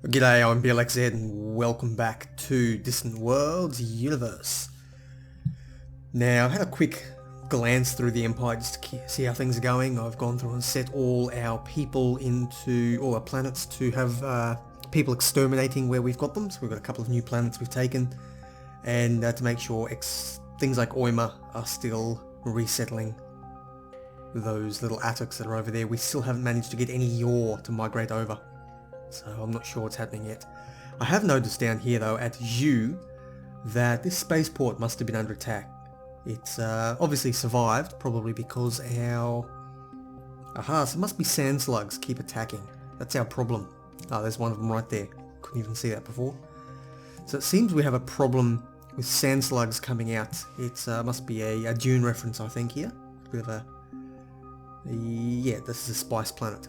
G'day, I'm Blxz and welcome back to Distant Worlds Universe. Now, I've had a quick glance through the Empire just to see how things are going. I've gone through and set all our people into, all our planets to have people exterminating where we've got them. So we've got a couple of new planets we've taken, and to make sure things like Oima are still resettling those little attics that are over there. We still haven't managed to get any Yor to migrate over. So I'm not sure what's happening yet. I have noticed down here though at Zhu that this spaceport must have been under attack. It's obviously survived, probably because our... Aha, so it must be sand slugs keep attacking. That's our problem. Oh, there's one of them right there. Couldn't even see that before. So it seems we have a problem with sand slugs coming out. It must be a Dune reference, I think, here. A bit of a... Yeah, this is a spice planet.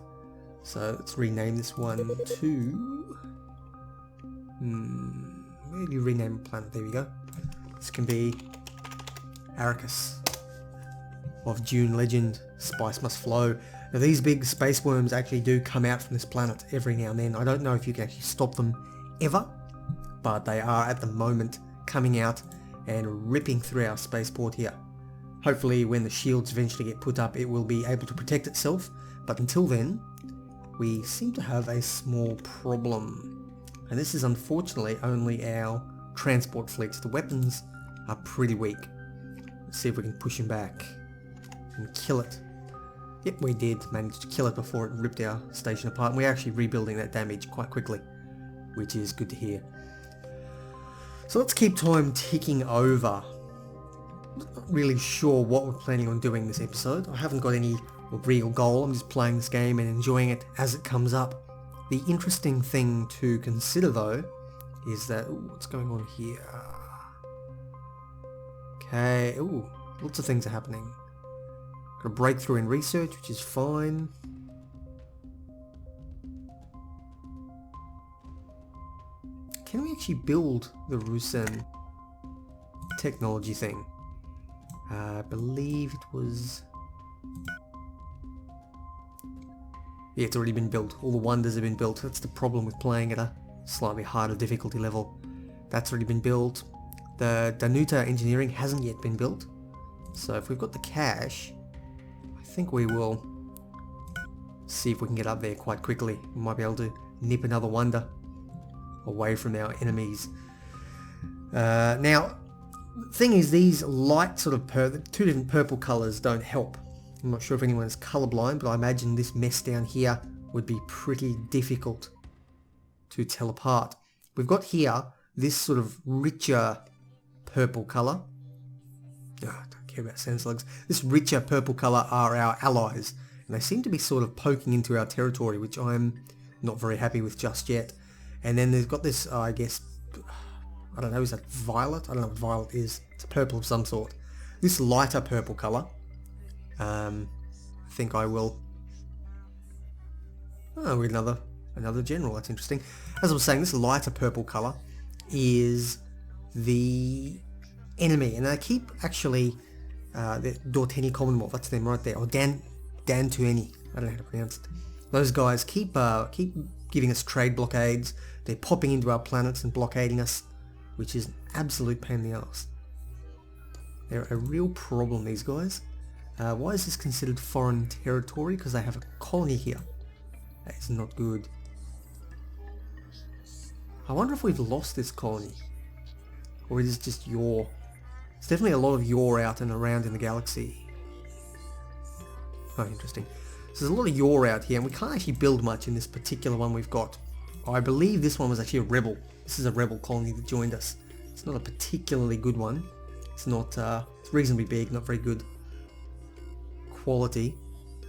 So let's rename this one to... where do you rename a planet? There we go. This can be Arrakis of Dune legend. Spice must flow. Now these big space worms actually do come out from this planet every now and then. I don't know if you can actually stop them ever, but they are at the moment coming out and ripping through our spaceport here. Hopefully when the shields eventually get put up it will be able to protect itself, but until then we seem to have a small problem. And this is unfortunately only our transport fleets. The weapons are pretty weak. Let's see if we can push him back and kill it. Yep, we did manage to kill it before it ripped our station apart. And we're actually rebuilding that damage quite quickly, which is good to hear. So let's keep time ticking over. Not really sure what we're planning on doing this episode. I haven't got any real goal. I'm just playing this game and enjoying it as it comes up. The interesting thing to consider though is that... Ooh, what's going on here? Okay, ooh, lots of things are happening. Got a breakthrough in research, which is fine. Can we actually build the Rusen technology thing? I believe it was... Yeah, it's already been built. All the wonders have been built. That's the problem with playing at a slightly harder difficulty level. That's already been built. The Danuta engineering hasn't yet been built. So if we've got the cash, I think we will see if we can get up there quite quickly. We might be able to nip another wonder away from our enemies. Now, the thing is, these light sort of two different purple colours don't help. I'm not sure if anyone's colourblind, but I imagine this mess down here would be pretty difficult to tell apart. We've got here this sort of richer purple colour. Oh, I don't care about sand slugs. This richer purple colour are our allies, and they seem to be sort of poking into our territory, which I'm not very happy with just yet. And then they've got this, I guess, I don't know, is that violet? I don't know what violet is. It's a purple of some sort. This lighter purple colour, I think I will... Oh, we're another general. That's interesting. As I was saying, this lighter purple colour is the enemy, and they keep actually the Dorteni Commonwealth. That's them right there, or Dantueni. I don't know how to pronounce it. Those guys keep giving us trade blockades. They're popping into our planets and blockading us, which is an absolute pain in the ass. They're a real problem, these guys. Why is this considered foreign territory? Because they have a colony here. That is not good. I wonder if we've lost this colony. Or is it just Yor? There's definitely a lot of Yor out and around in the galaxy. Oh, interesting. So there's a lot of Yor out here, and we can't actually build much in this particular one we've got. I believe this one was actually a rebel. This is a rebel colony that joined us. It's not a particularly good one. It's not, it's reasonably big, not very good quality,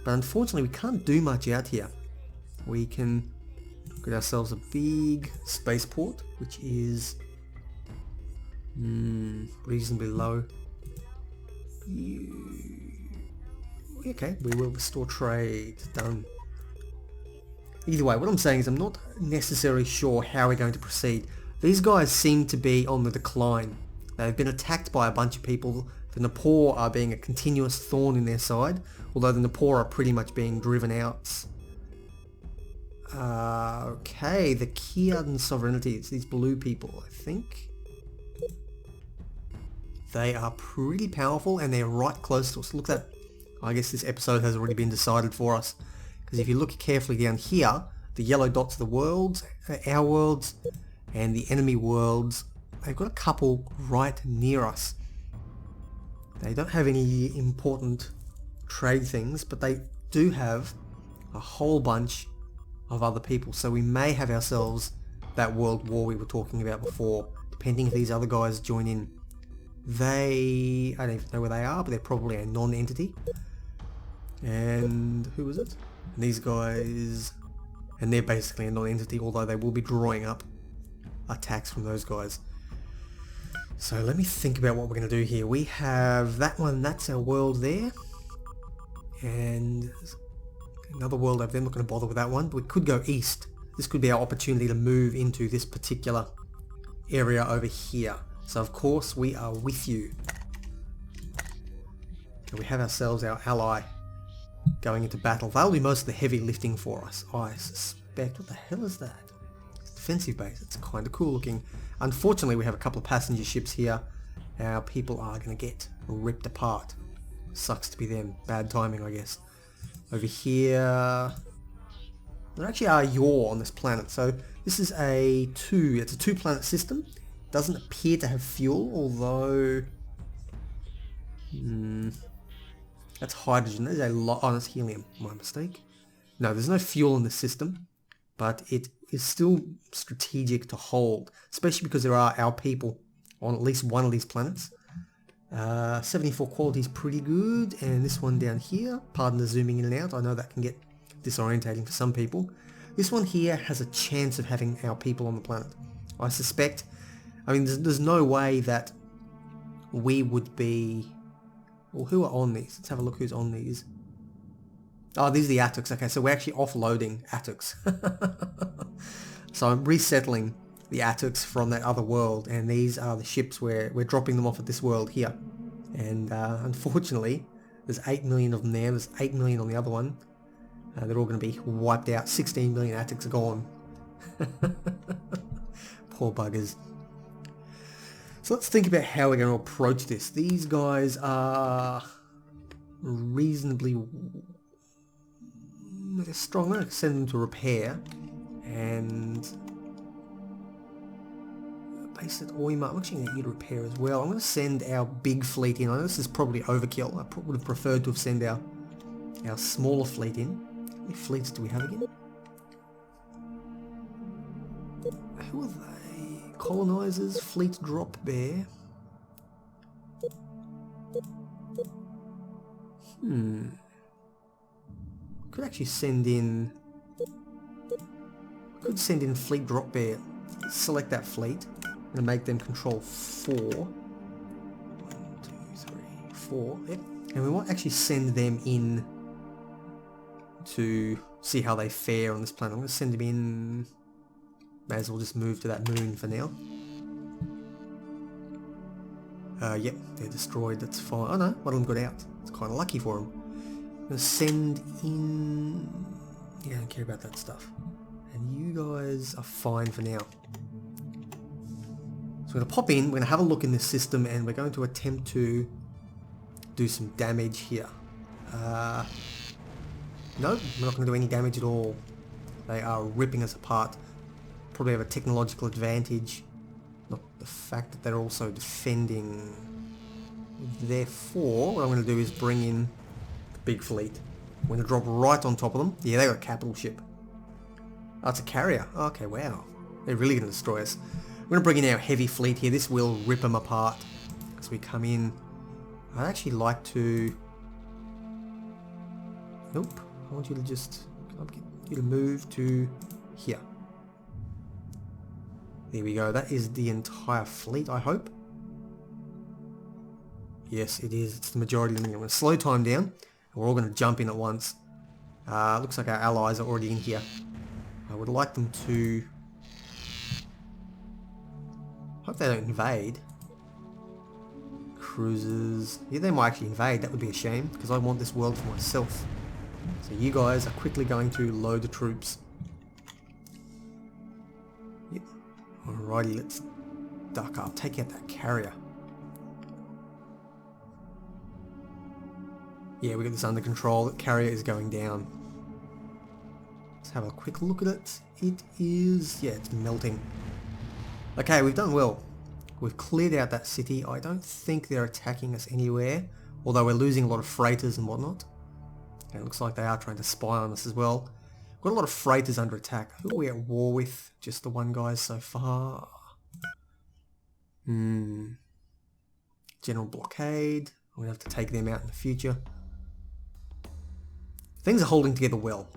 but unfortunately we can't do much out here. We can get ourselves a big spaceport, which is reasonably low. Okay, we will restore trade. Done. Either way, what I'm saying is I'm not necessarily sure how we're going to proceed. These guys seem to be on the decline. They've been attacked by a bunch of people. The Napor are being a continuous thorn in their side, although the Napor are pretty much being driven out. Okay, the Kian sovereignty. It's these blue people, I think. They are pretty powerful and they're right close to us. Look at that. I guess this episode has already been decided for us. Because if you look carefully down here, the yellow dots are the worlds, our worlds, and the enemy worlds. They've got a couple right near us. They don't have any important trade things, but they do have a whole bunch of other people. So we may have ourselves that world war we were talking about before, depending if these other guys join in. I don't even know where they are, but they're probably a non-entity. And who was it? And these guys, and they're basically a non-entity, although they will be drawing up attacks from those guys. So let me think about what we're going to do here. We have that one, that's our world there. And another world over there, I'm not going to bother with that one, but we could go east. This could be our opportunity to move into this particular area over here. So of course we are with you. So we have ourselves our ally going into battle. That'll do most of the heavy lifting for us, I suspect. What the hell is that? It's a defensive base. It's kind of cool looking. Unfortunately, we have a couple of passenger ships here. Our people are going to get ripped apart. Sucks to be them. Bad timing, I guess. Over here, there actually are yaw on this planet. So this is it's a 2-planet system. Doesn't appear to have fuel, although that's hydrogen. There's a lot. Oh, that's helium. My mistake. No, there's no fuel in the system, but it is still strategic to hold, especially because there are our people on at least one of these planets. 74 quality is pretty good, and this one down here, pardon the zooming in and out, I know that can get disorientating for some people. This one here has a chance of having our people on the planet. I suspect, I mean, there's no way that we would be, well, who are on these? Let's have a look who's on these. Oh, these are the Attucks. Okay, so we're actually offloading Attucks. So I'm resettling the Attucks from that other world, and these are the ships where we're dropping them off at this world here. And unfortunately, there's 8 million of them there. There's 8 million on the other one. They're all going to be wiped out. 16 million Attucks are gone. Poor buggers. So let's think about how we're going to approach this. These guys are reasonably strong. I'm going to send them to repair and base at Oima. I'm actually going to need repair as well. I'm going to send our big fleet in. I know this is probably overkill. I would have preferred to have sent our smaller fleet in. How many fleets do we have again? Who are they? Colonizers, fleet drop bear. Could actually send in. Could send in fleet drop bear. Select that fleet. I'm gonna make them control 4. 1, 2, 3, 4. Yep. And we might actually send them in to see how they fare on this planet. I'm gonna send them in. May as well just move to that moon for now. Yep, they're destroyed, that's fine. Oh no, one of them got out. It's kind of lucky for them. I'm going to send in... Yeah, I don't care about that stuff. And you guys are fine for now. So we're going to pop in, we're going to have a look in this system, and we're going to attempt to do some damage here. No, we're not going to do any damage at all. They are ripping us apart. Probably have a technological advantage. Not the fact that they're also defending. Therefore, what I'm going to do is bring in the big fleet. I'm going to drop right on top of them. Yeah, they got a capital ship. Oh, it's a carrier. Okay, wow. They're really going to destroy us. I'm going to bring in our heavy fleet here. This will rip them apart as we come in. I'd actually like to... Nope. I want you to just... I'll get you to move to here. There we go. That is the entire fleet, I hope. Yes, it is. It's the majority of them. I'm going to slow time down. And we're all going to jump in at once. Looks like our allies are already in here. I would like them to... Hope they don't invade. Cruisers. Yeah, they might actually invade. That would be a shame, because I want this world for myself. So you guys are quickly going to load the troops. Yep. Alrighty, let's duck up. Take out that carrier. Yeah, we got this under control. The carrier is going down. Let's have a quick look at it. It is... yeah, it's melting. Okay, we've done well. We've cleared out that city. I don't think they're attacking us anywhere, although we're losing a lot of freighters and whatnot. And it looks like they are trying to spy on us as well. We've got a lot of freighters under attack. Who are we at war with? Just the one guy so far. General blockade. We'll have to take them out in the future. Things are holding together well.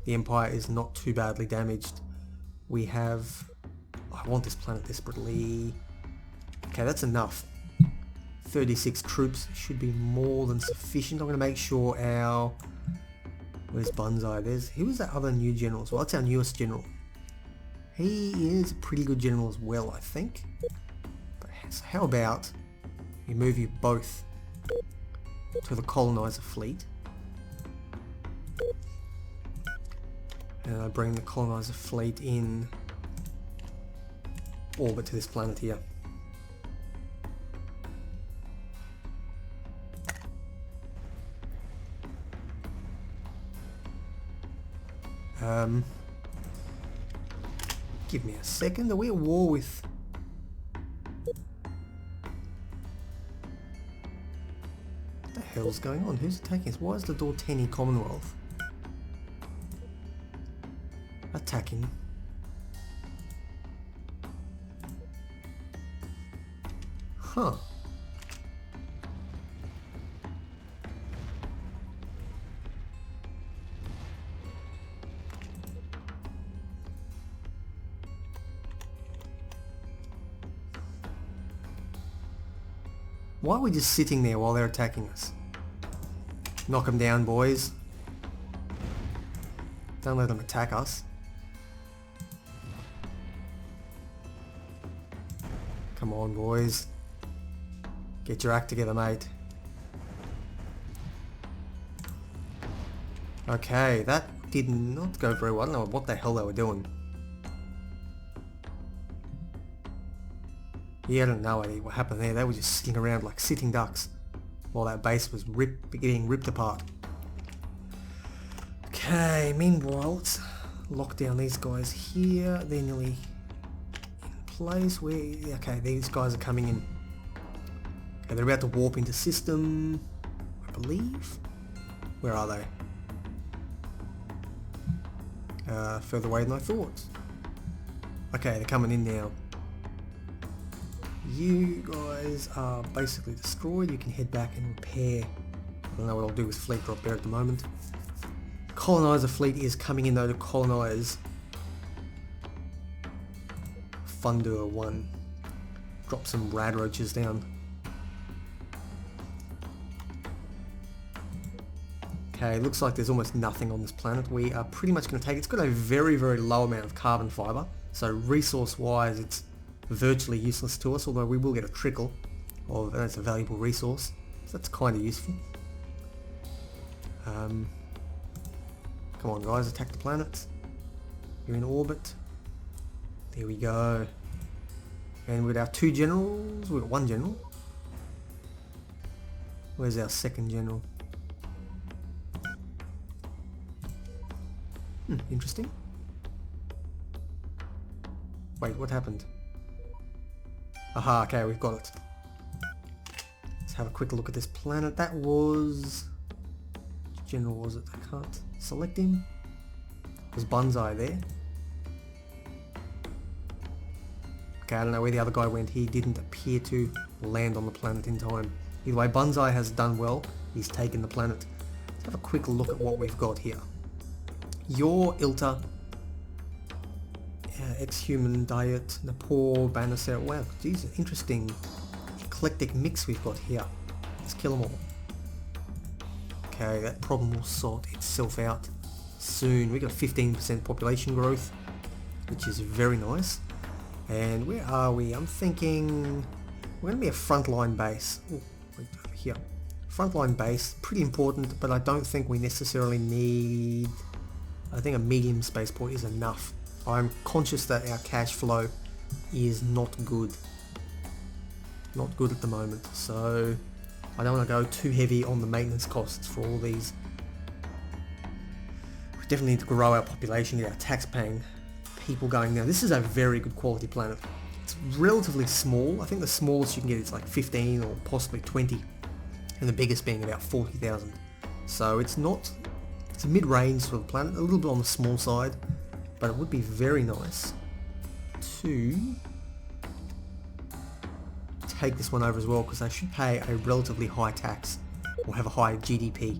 The Empire is not too badly damaged. We have... I want this planet desperately. Okay, that's enough. 36 troops should be more than sufficient. I'm going to make sure our... where's Blxz? Who was that other new general? Well, that's our newest general. He is a pretty good general as well, I think. But how about we move you both to the colonizer fleet? And I bring the colonizer fleet in orbit to this planet here. Give me a second. Are we at war with... what the hell's going on? Who's attacking us? Why is the Dorteni Commonwealth attacking? Huh. Why are we just sitting there while they're attacking us? Knock them down, boys. Don't let them attack us. Come on, boys. Get your act together, mate. Okay, that did not go very well. I don't know what the hell they were doing. Yeah, I don't know what happened there. They were just sitting around like sitting ducks while that base was getting ripped apart. Okay, meanwhile, let's lock down these guys here. They're nearly in place. Okay, these guys are coming in. Okay, they're about to warp into system, I believe. Where are they? Further away than I thought. Okay, they're coming in now. You guys are basically destroyed. You can head back and repair. I don't know what I'll do with fleet drop there at the moment. Colonizer fleet is coming in though to colonize Fundur 1. Drop some rad roaches down. Okay, looks like there's almost nothing on this planet. We are pretty much going to take it. It's got a very, very low amount of carbon fiber. So resource wise it's virtually useless to us, although we will get a trickle of, that's a valuable resource, so that's kind of useful. Come on guys, attack the planet. You're in orbit. There we go. And with our two generals, we've got one general. Where's our second general? Interesting. Wait, what happened? Aha, okay, we've got it. Let's have a quick look at this planet. That was... which general was it? I can't select him. Was Blxz there? Okay, I don't know where the other guy went. He didn't appear to land on the planet in time. Either way, Blxz has done well. He's taken the planet. Let's have a quick look at what we've got here. Your Ilta... ex-human diet, Napor, Bannister. Wow, geez, interesting eclectic mix we've got here. Let's kill them all. Okay, that problem will sort itself out soon. We got 15% population growth, which is very nice. And where are we? I'm thinking we're going to be a frontline base. Ooh, wait, over here. Frontline base, pretty important, but I don't think we necessarily need... I think a medium spaceport is enough. I'm conscious that our cash flow is not good. Not good at the moment, so I don't want to go too heavy on the maintenance costs for all these. We definitely need to grow our population, get our tax paying people going now. This is a very good quality planet. It's relatively small. I think the smallest you can get is like 15 or possibly 20, and the biggest being about 40,000. So it's a mid-range sort of planet, a little bit on the small side, but it would be very nice to take this one over as well, because they should pay a relatively high tax or have a high GDP.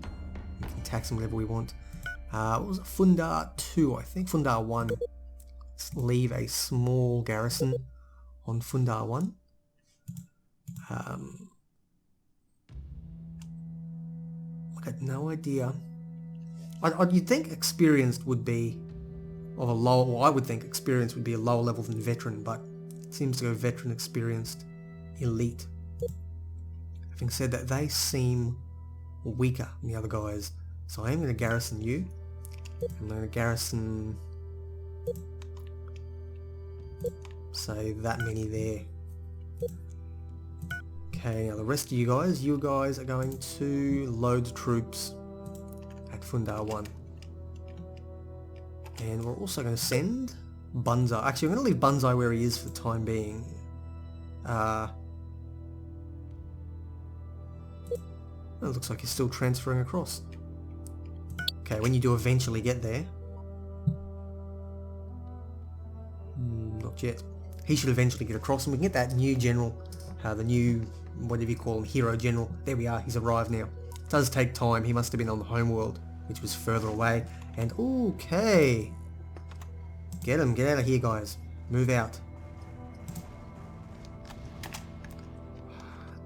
We can tax them whatever we want. What was it? Fundar 2, I think. Fundar 1. Let's leave a small garrison on Fundar 1. I got no idea. You'd think experienced would be of a lower, well, I would think experienced would be a lower level than veteran, but it seems to go veteran, experienced, elite. Having said that, they seem weaker than the other guys, so I am going to garrison you. I'm going to garrison, say, that many there. Okay, now the rest of you guys are going to load troops at Fundar 1. And we're also going to send Bunzai. Actually, I'm going to leave Bunzai where he is for the time being. It looks like he's still transferring across. Okay, when you do eventually get there. Not yet. He should eventually get across, and we can get that new general, the new, whatever you call him, hero general. There we are, he's arrived now. It does take time. He must have been on the homeworld, which was further away. And okay. Get him, get out of here, guys. Move out.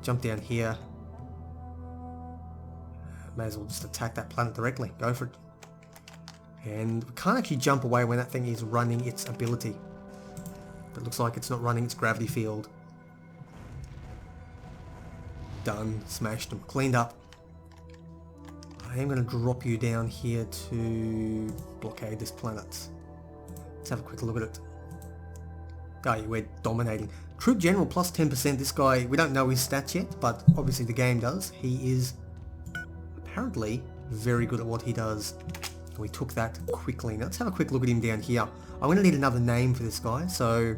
Jump down here. May as well just attack that planet directly. Go for it. And we can't actually jump away when that thing is running its ability. But it looks like it's not running its gravity field. Done. Smashed them. Cleaned up. I am going to drop you down here to blockade this planet. Let's have a quick look at it. Oh yeah, we're dominating. Troop General plus 10%. This guy, we don't know his stats yet, but obviously the game does. He is apparently very good at what he does. And we took that quickly. Now let's have a quick look at him down here. I'm going to need another name for this guy, so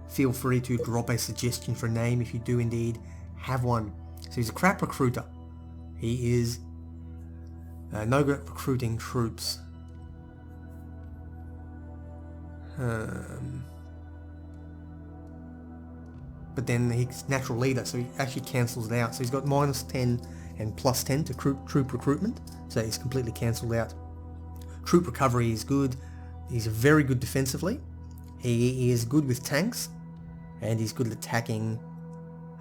feel free to drop a suggestion for a name if you do indeed have one. So he's a crap recruiter. He is no good at recruiting troops. But then he's natural leader, so he actually cancels it out. So he's got minus 10 and plus 10 to troop recruitment, so he's completely cancelled out. Troop recovery is good. He's very good defensively. He is good with tanks, and he's good at attacking,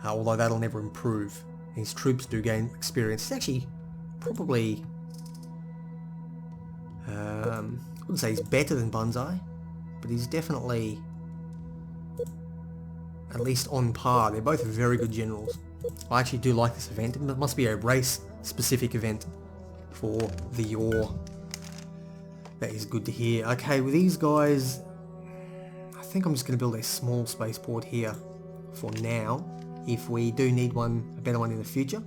although that'll never improve. His troops do gain experience. It's actually probably, I wouldn't say he's better than Bunzai, but he's definitely at least on par. They're both very good generals. I actually do like this event. It must be a race-specific event for the Yor. That is good to hear. Okay, with these guys, I think I'm just going to build a small spaceport here for now. If we do need one, a better one in the future,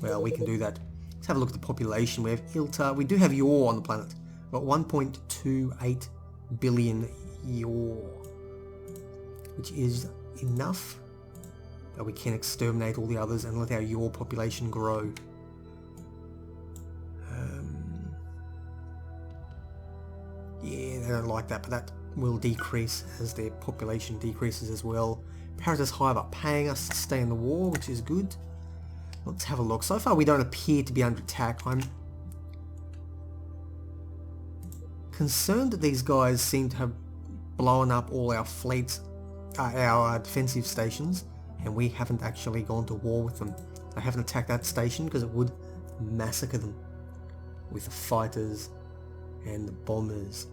well, we can do that. Let's have a look at the population. We have Ilta. We do have Yor on the planet. We've got 1.28 billion Yor, which is enough that we can exterminate all the others and let our Yor population grow. Yeah, they don't like that, but that will decrease as their population decreases as well. Paratus Hive are paying us to stay in the war, which is good. Let's have a look. So far we don't appear to be under attack. I'm concerned that these guys seem to have blown up all our fleets, our defensive stations, and we haven't actually gone to war with them. They haven't attacked that station because it would massacre them with the fighters and the bombers.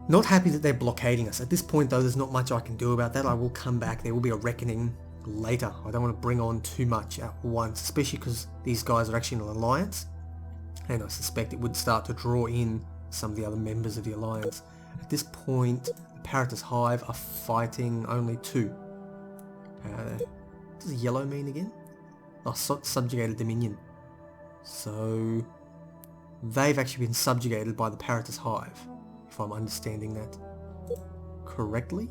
Not happy that they're blockading us. At this point though, there's not much I can do about that. I will come back. There will be a reckoning later. I don't want to bring on too much at once, especially because these guys are actually in an alliance, and I suspect it would start to draw in some of the other members of the alliance. At this point, the Paratus Hive are fighting only 2. What does yellow mean again? Oh, subjugated Dominion. So they've actually been subjugated by the Paratus Hive, if I'm understanding that correctly.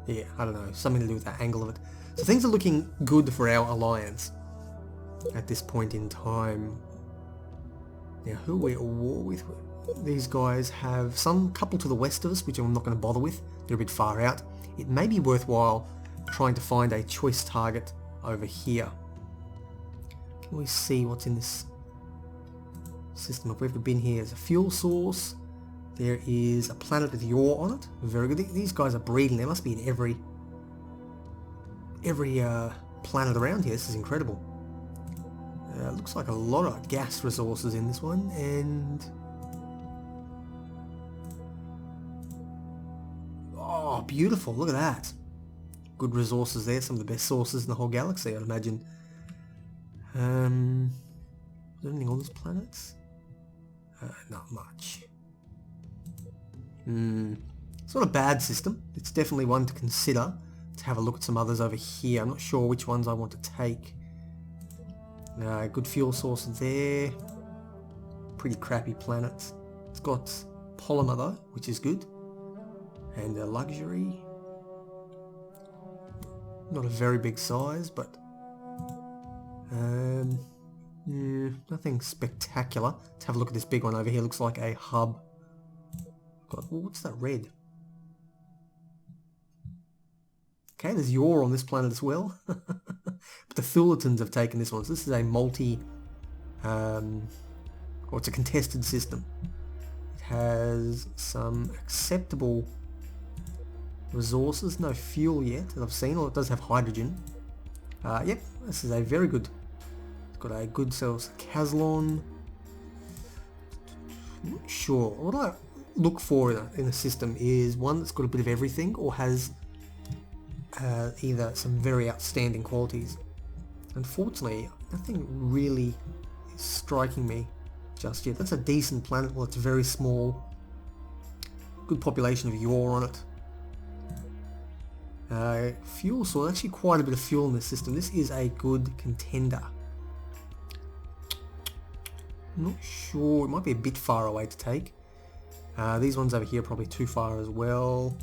Yeah, I don't know, something to do with that angle of it. So things are looking good for our alliance at this point in time. Now, who are we at war with? These guys have some couple to the west of us, which I'm not going to bother with. They're a bit far out. It may be worthwhile trying to find a choice target over here. Can we see what's in this system? If we've ever been here, there's a fuel source. There is a planet with yore on it. Very good. These guys are breeding. There must be in every planet around here. This is incredible. Looks like a lot of gas resources in this one, and oh, beautiful! Look at that. Good resources there. Some of the best sources in the whole galaxy, I'd imagine. Is there anything on this planet? Not much. It's not a bad system. It's definitely one to consider. To have a look at some others over here. I'm not sure which ones I want to take. Good fuel source there. Pretty crappy planet. It's got polymer though, which is good. And luxury. Not a very big size, but nothing spectacular. Let's have a look at this big one over here. Looks like a hub. God, what's that red? Okay, there's yore on this planet as well. But the Thulatons have taken this one. So this is a or it's a contested system. It has some acceptable resources. No fuel yet that I've seen. Or it does have hydrogen. Yep, this is a very good. It's got a good source. Caslon. I'm not sure. What I look for in a system is one that's got a bit of everything or has either some very outstanding qualities. Unfortunately, nothing really is striking me just yet. That's a decent planet. Well, it's very small. Good population of yore on it. Fuel source, actually quite a bit of fuel in this system. This is a good contender. I'm not sure. It might be a bit far away to take. These ones over here are probably too far as well.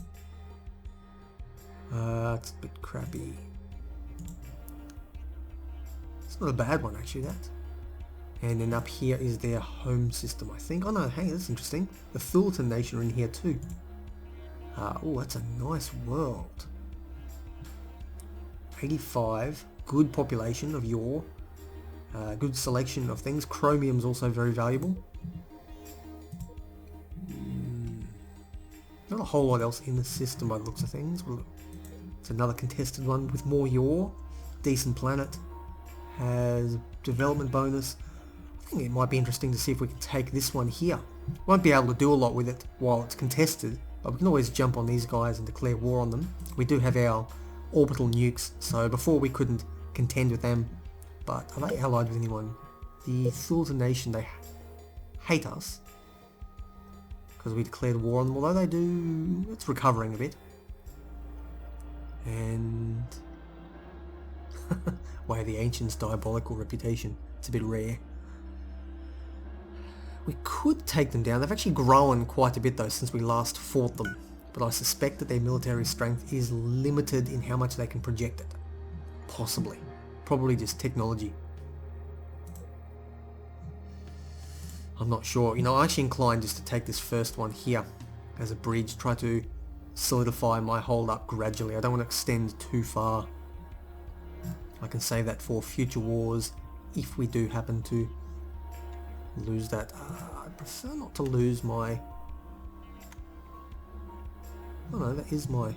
It's a bit crappy. It's not a bad one actually, that. And then up here is their home system, I think. Oh no, hey, that's interesting. The Thulaton Nation are in here too. Oh, that's a nice world. 85, good population of yore. Good selection of things. Chromium's also very valuable. Not a whole lot else in the system by the looks of things. It's another contested one with more yore. Decent planet. Has development bonus. I think it might be interesting to see if we can take this one here. Won't be able to do a lot with it while it's contested, but we can always jump on these guys and declare war on them. We do have our orbital nukes, so before we couldn't contend with them. But are they allied with anyone? The Thulaton Nation, they hate us because we declared war on them, although they do, it's recovering a bit. And Way the Ancients' diabolical reputation. It's a bit rare. We could take them down. They've actually grown quite a bit though since we last fought them. But I suspect that their military strength is limited in how much they can project it. Possibly. Probably just technology. I'm not sure. You know, I'm actually inclined just to take this first one here as a bridge. Try to solidify my hold up gradually. I don't want to extend too far. I can save that for future wars if we do happen to lose that. I prefer not to lose my... Oh no, that is my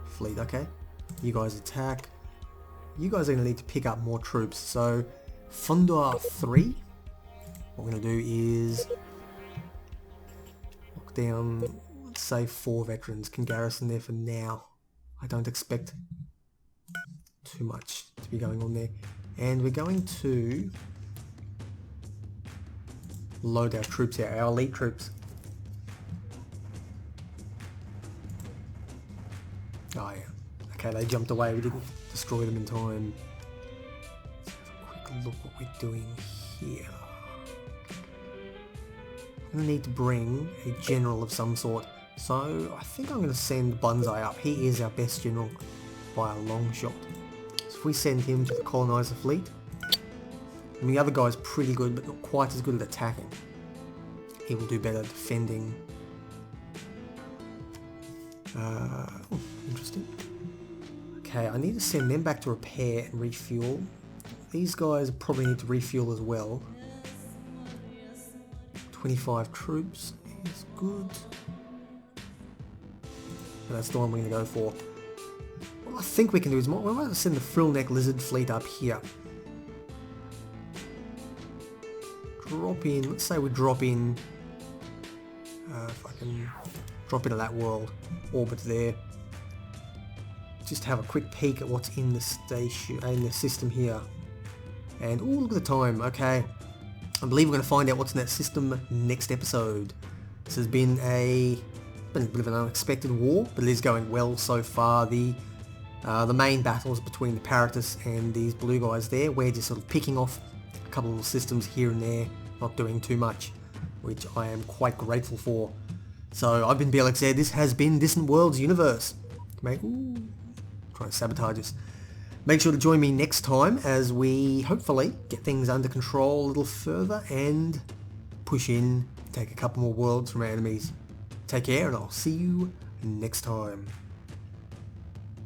fleet. Okay, you guys attack. You guys are going to need to pick up more troops. So Fundar 3, what we're going to do is lock down, let's say 4 veterans can garrison there for now. I don't expect too much to be going on there. And we're going to load our troops here, our elite troops. Oh yeah. Okay, they jumped away. We didn't destroy them in time. Let's have a quick look what we're doing here. I'm going to need to bring a general of some sort. So I think I'm going to send Blxz up. He is our best general by a long shot. So if we send him to the colonizer fleet, and the other guy's pretty good, but not quite as good at attacking. He will do better defending. Interesting. Okay, I need to send them back to repair and refuel. These guys probably need to refuel as well. 25 troops is good. And that's the one we're going to go for. What I think we can do is, we might send the Frillneck Lizard fleet up here. Drop in, let's say we drop in, if I can drop into that world, orbit there. Just have a quick peek at what's in the station, in the system here. And, oh, look at the time, okay. I believe we're going to find out what's in that system next episode. This has been a bit of an unexpected war, but it is going well so far. The main battles between the Paratus and these blue guys there, we're just sort of picking off a couple of little systems here and there, not doing too much, which I am quite grateful for. So I've been Blxz, this has been Distant Worlds Universe. Trying to sabotage us. Make sure to join me next time as we hopefully get things under control a little further and push in, take a couple more worlds from our enemies. Take care and I'll see you next time.